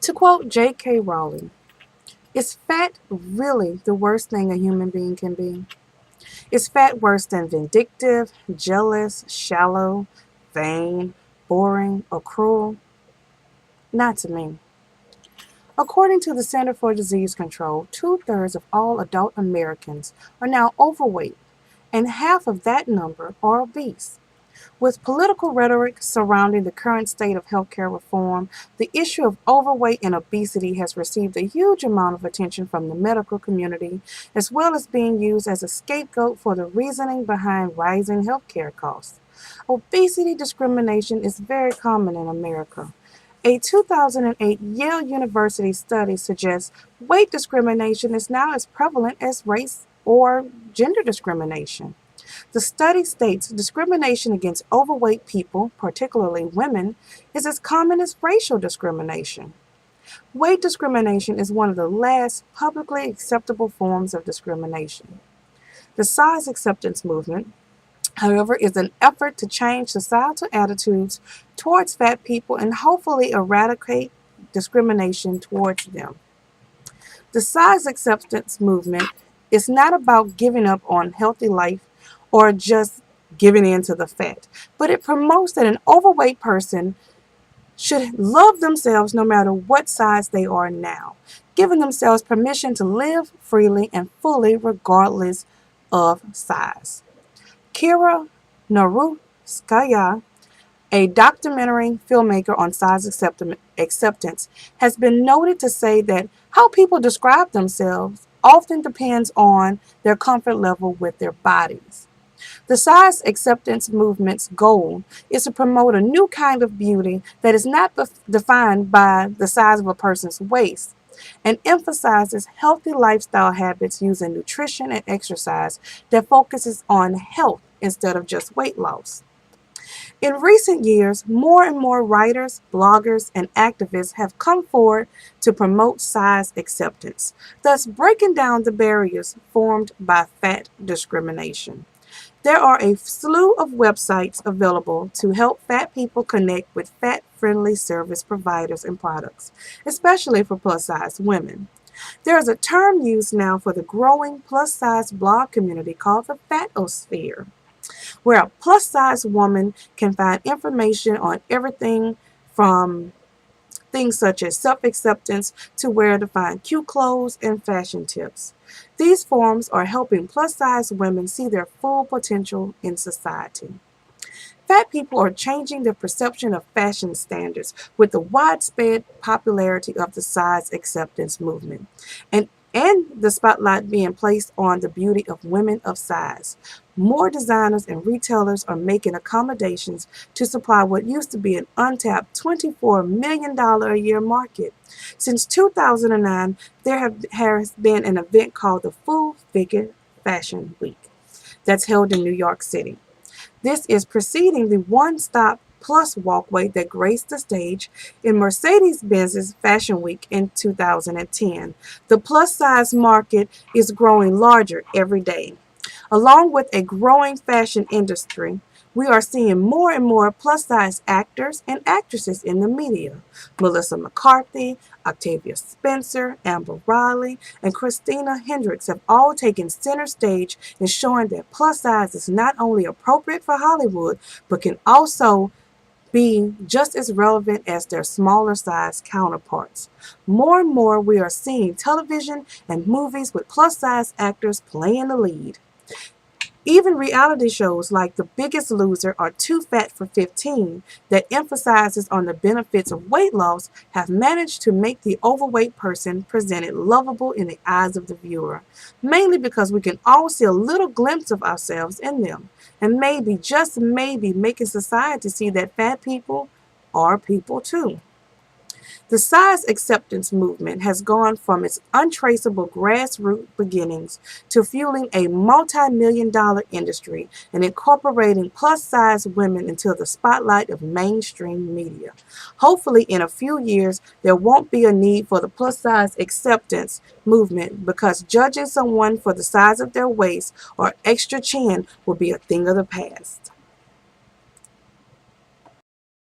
To quote J.K. Rowling, is fat really the worst thing a human being can be? Is fat worse than vindictive, jealous, shallow, vain, boring, or cruel? Not to me. According to the Center for Disease Control, two-thirds of all adult Americans are now overweight, and half of that number are obese. With political rhetoric surrounding the current state of healthcare reform, the issue of overweight and obesity has received a huge amount of attention from the medical community, as well as being used as a scapegoat for the reasoning behind rising healthcare costs. Obesity discrimination is very common in America. A 2008 Yale University study suggests weight discrimination is now as prevalent as race or gender discrimination. The study states discrimination against overweight people, particularly women, is as common as racial discrimination. Weight discrimination is one of the last publicly acceptable forms of discrimination. The size acceptance movement, however, is an effort to change societal attitudes towards fat people and hopefully eradicate discrimination towards them. The size acceptance movement is not about giving up on healthy life or just giving in to the fat, but it promotes that an overweight person should love themselves no matter what size they are now, giving themselves permission to live freely and fully regardless of size. Kira Naruskaya, a documentary filmmaker on size acceptance, has been noted to say that how people describe themselves often depends on their comfort level with their bodies. The size acceptance movement's goal is to promote a new kind of beauty that is not defined by the size of a person's waist and emphasizes healthy lifestyle habits using nutrition and exercise that focuses on health instead of just weight loss. In recent years, more and more writers, bloggers, and activists have come forward to promote size acceptance, thus breaking down the barriers formed by fat discrimination. There are a slew of websites available to help fat people connect with fat-friendly service providers and products, especially for plus-size women. There is a term used now for the growing plus-size blog community called the fatosphere, where a plus-size woman can find information on everything from things such as self-acceptance to where to find cute clothes and fashion tips. These forums are helping plus-size women see their full potential in society. Fat people are changing their perception of fashion standards with the widespread popularity of the size acceptance movement and the spotlight being placed on the beauty of women of size. More designers and retailers are making accommodations to supply what used to be an untapped $24 million a year market. Since 2009, has been an event called the Full Figure Fashion Week that's held in New York City. This is preceding the one-stop plus walkway that graced the stage in Mercedes-Benz's Fashion Week in 2010. The plus-size market is growing larger every day. Along with a growing fashion industry, we are seeing more and more plus-size actors and actresses in the media. Melissa McCarthy, Octavia Spencer, Amber Riley, and Christina Hendricks have all taken center stage in showing that plus size is not only appropriate for Hollywood, but can also be just as relevant as their smaller size counterparts. More and more, we are seeing television and movies with plus size actors playing the lead. Even reality shows like The Biggest Loser or Too Fat for 15 that emphasizes on the benefits of weight loss have managed to make the overweight person presented lovable in the eyes of the viewer, mainly because we can all see a little glimpse of ourselves in them, and maybe, just maybe, making society see that fat people are people too. The size acceptance movement has gone from its untraceable grassroots beginnings to fueling a multi-million-dollar industry and incorporating plus-size women into the spotlight of mainstream media. Hopefully, in a few years, there won't be a need for the plus-size acceptance movement because judging someone for the size of their waist or extra chin will be a thing of the past.